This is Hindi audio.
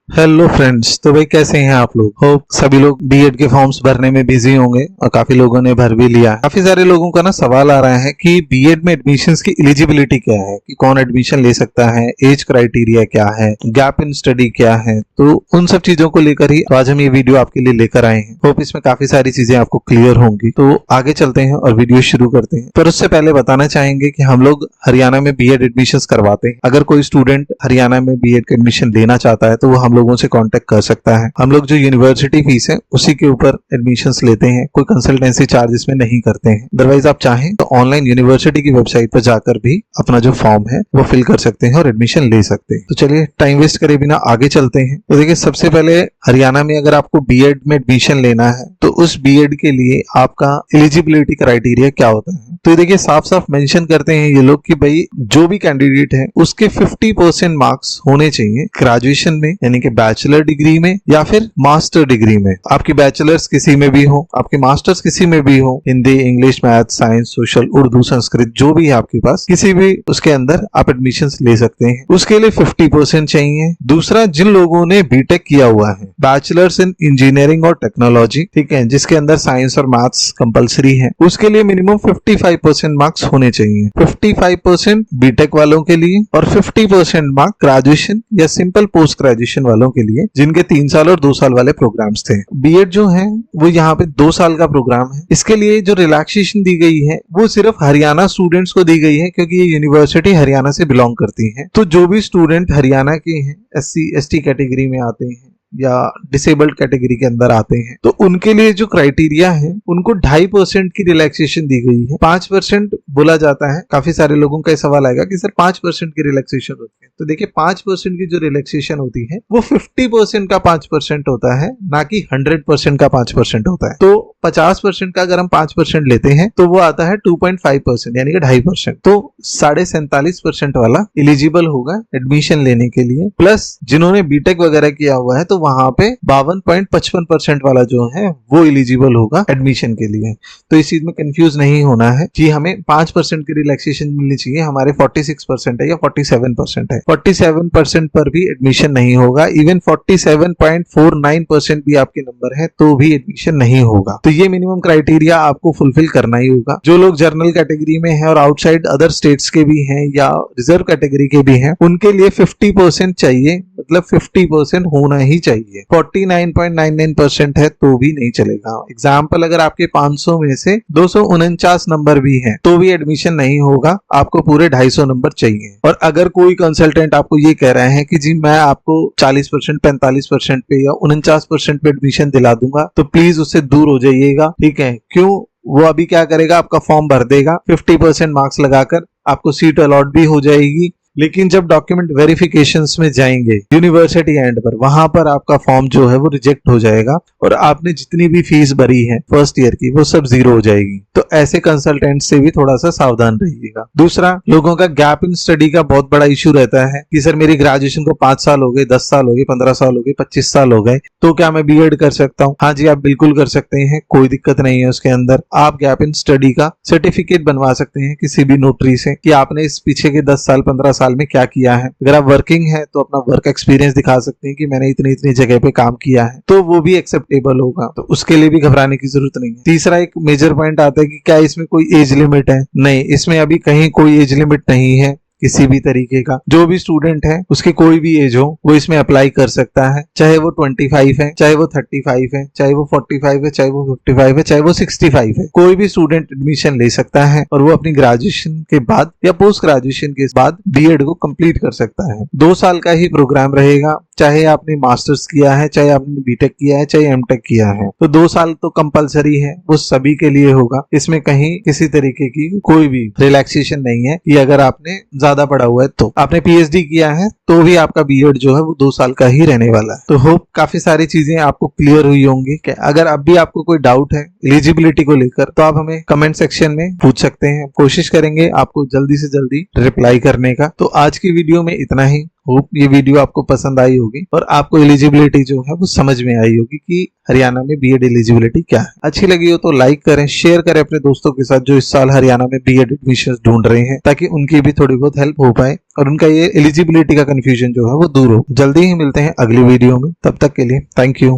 Hello friends. तो भाई कैसे हैं आप लोग? होप सभी लोग बीएड के फॉर्म्स भरने में बिजी होंगे और काफी लोगों ने भर भी लिया है। काफी सारे लोगों का ना सवाल आ रहा है कि बीएड में एडमिशंस की एलिजिबिलिटी क्या है, कि कौन एडमिशन ले सकता है, एज क्राइटेरिया क्या है, गैप इन स्टडी क्या है। तो उन सब चीजों को लेकर ही तो आज हम ये वीडियो आपके लिए लेकर आए हैं। होप इसमें काफी सारी चीजें आपको क्लियर होंगी। तो आगे चलते हैं और वीडियो शुरू करते हैं। पर उससे पहले बताना चाहेंगे कि हम लोग हरियाणा में बीएड एडमिशंस करवाते हैं। अगर कोई स्टूडेंट हरियाणा में बीएड का एडमिशन लेना चाहता है तो वो हम लोगों से कांटेक्ट कर सकता है। हम लोग जो यूनिवर्सिटी फीस है उसी के ऊपर एडमिशंस लेते हैं, कोई कंसल्टेंसी चार्ज इसमें नहीं करते हैं। अदरवाइज आप चाहें तो ऑनलाइन यूनिवर्सिटी की वेबसाइट पर जाकर भी अपना जो फॉर्म है वो फिल कर सकते हैं और एडमिशन ले सकते हैं। तो चलिए टाइम वेस्ट करे बिना आगे चलते हैं। तो देखिए, सबसे पहले हरियाणा में अगर आपको बीएड में एडमिशन लेना है तो उस बीएड के लिए आपका एलिजिबिलिटी क्राइटेरिया क्या होता है। तो देखिए, साफ साफ मेंशन करते हैं ये लोग कि भाई जो भी कैंडिडेट है उसके 50% मार्क्स होने चाहिए ग्रेजुएशन में, यानी कि बैचलर डिग्री में या फिर मास्टर डिग्री में। आपकी बैचलर्स किसी में भी हो, आपके मास्टर्स किसी में भी हो, Hindi, English, math, science, social, Urdu, Sanskrit, जो भी है आपके पास, किसी भी उसके अंदर आप एडमिशन ले सकते हैं। उसके लिए 50% चाहिए। दूसरा, जिन लोगों ने बीटेक किया हुआ है, बैचलर्स इन इंजीनियरिंग और टेक्नोलॉजी, ठीक है, जिसके अंदर साइंस और मैथ्स कंपलसरी है, उसके लिए मिनिमम 55% मार्क्स होने चाहिए। 55% बीटेक वालों के लिए और 50% मार्क्स ग्रेजुएशन या सिंपल पोस्ट ग्रेजुएशन वालों के लिए, जिनके 3 साल और 2 साल वाले प्रोग्राम्स थे। बीएड जो है वो यहाँ पे 2 साल का प्रोग्राम है। इसके लिए जो रिलैक्सेशन दी गई है वो सिर्फ हरियाणा स्टूडेंट्स को दी गई है, क्योंकि ये यूनिवर्सिटी हरियाणा से बिलोंग करती है। तो जो भी स्टूडेंट हरियाणा के हैं, SC ST कैटेगरी में आते हैं या डिसेबल्ड कैटेगरी के अंदर आते हैं, तो उनके लिए जो क्राइटेरिया है उनको 2.5% की रिलैक्सेशन दी गई है। 5% बोला जाता है। काफी सारे लोगों का सवाल आएगा कि सर 5% की रिलैक्सेशन होती है। तो देखिए, 5% की जो रिलैक्सेशन होती है वो 50% का 5% होता है, ना कि 100% का 5% होता है। तो 50% का अगर हम 5% लेते हैं तो वो आता है 2.5%, यानी कि 2.5%। तो 47.5% वाला एलिजिबल होगा एडमिशन लेने के लिए। प्लस जिन्होंने बीटेक वगैरह किया हुआ है तो वहां पे 52.55% वाला जो है वो एलिजिबल होगा एडमिशन के लिए। तो इस चीज में कंफ्यूज नहीं होना है कि हमें 5% की रिलैक्सेशन मिलनी चाहिए, हमारे 46% है या 47% है। 47% पर भी एडमिशन नहीं होगा। इवन 47.49% भी आपके नंबर है तो भी एडमिशन नहीं होगा। तो ये मिनिमम क्राइटेरिया आपको फुलफिल करना ही होगा। जो लोग जनरल कैटेगरी में है और आउटसाइड अदर स्टेट्स के भी हैं या रिजर्व कैटेगरी के भी हैं, उनके लिए 50% चाहिए, मतलब 50% होना ही चाहिए। 49.99% है तो भी नहीं चलेगा। एग्जाम्पल, अगर आपके 500 में से 249 नंबर भी हैं तो भी एडमिशन नहीं होगा, आपको पूरे 250 नंबर चाहिए। और अगर कोई कंसल्टेंट आपको ये कह रहे हैं कि जी मैं आपको 40%, 45% पे या 49% पे एडमिशन दिला दूंगा, तो प्लीज उससे दूर हो जाइएगा, ठीक है। क्यों? वो अभी क्या करेगा, आपका फॉर्म भर देगा, 50% मार्क्स लगाकर आपको सीट अलॉट भी हो जाएगी, लेकिन जब डॉक्यूमेंट वेरिफिकेशंस में जाएंगे यूनिवर्सिटी एंड पर, वहां पर आपका फॉर्म जो है वो रिजेक्ट हो जाएगा और आपने जितनी भी फीस भरी है फर्स्ट ईयर की वो सब जीरो हो जाएगी। तो ऐसे कंसल्टेंट से भी थोड़ा सा सावधान रहिएगा। दूसरा, लोगों का गैप इन स्टडी का बहुत बड़ा इश्यू रहता है कि सर मेरी ग्रेजुएशन को 5 साल हो गए, 10 साल हो गए, 15 साल हो गए, 25 साल हो गए, तो क्या मैं बीएड कर सकता हूँ? हाँ जी, आप बिल्कुल कर सकते हैं, कोई दिक्कत नहीं है। उसके अंदर आप गैप इन स्टडी का सर्टिफिकेट बनवा सकते हैं किसी भी नोटरी से कि आपने इस पीछे के 10 साल 15 साल में क्या किया है। अगर आप वर्किंग है तो अपना वर्क एक्सपीरियंस दिखा सकते हैं कि मैंने इतनी इतनी जगह पे काम किया है, तो वो भी एक्सेप्टेबल होगा। तो उसके लिए भी घबराने की जरूरत नहीं है। तीसरा एक मेजर पॉइंट आता है कि क्या इसमें कोई एज लिमिट है? नहीं, इसमें अभी कहीं कोई एज लिमिट नहीं है किसी भी तरीके का। जो भी स्टूडेंट है उसके कोई भी एज हो वो इसमें अप्लाई कर सकता है, चाहे वो 25 है, चाहे वो 35 है, चाहे वो 45 है, चाहे वो 55 है, चाहे वो 65 है। कोई भी स्टूडेंट एडमिशन ले सकता है और वो अपनी ग्रेजुएशन के बाद या पोस्ट ग्रेजुएशन के बाद बीएड को कंप्लीट कर सकता है। 2 साल का ही प्रोग्राम रहेगा, चाहे आपने मास्टर्स किया है, चाहे आपने बीटेक किया है, चाहे एमटेक किया है। तो 2 साल तो कंपलसरी है, वो सभी के लिए होगा। इसमें कहीं किसी तरीके की कोई भी रिलैक्सेशन नहीं है कि अगर आपने ज्यादा पढ़ा हुआ है तो। आपने पीएचडी किया है तो भी आपका बीएड जो है वो 2 साल का ही रहने वाला है। तो होप काफी सारी चीजें आपको क्लियर हुई होंगी। अगर अब भी आपको कोई डाउट है एलिजिबिलिटी को लेकर तो आप हमें कमेंट सेक्शन में पूछ सकते हैं। कोशिश करेंगे आपको जल्दी से जल्दी रिप्लाई करने का। तो आज की वीडियो में इतना ही। होप ये वीडियो आपको पसंद आई होगी और आपको एलिजिबिलिटी जो है वो समझ में आई होगी कि हरियाणा में बीएड एलिजिबिलिटी क्या है। अच्छी लगी हो तो लाइक करें, शेयर करें अपने दोस्तों के साथ जो इस साल हरियाणा में बीएड एडमिशन ढूंढ रहे हैं, ताकि उनकी भी थोड़ी बहुत हेल्प हो पाए और उनका ये एलिजिबिलिटी का कंफ्यूजन जो है वो दूर हो। जल्दी ही मिलते हैं अगली वीडियो में, तब तक के लिए थैंक यू।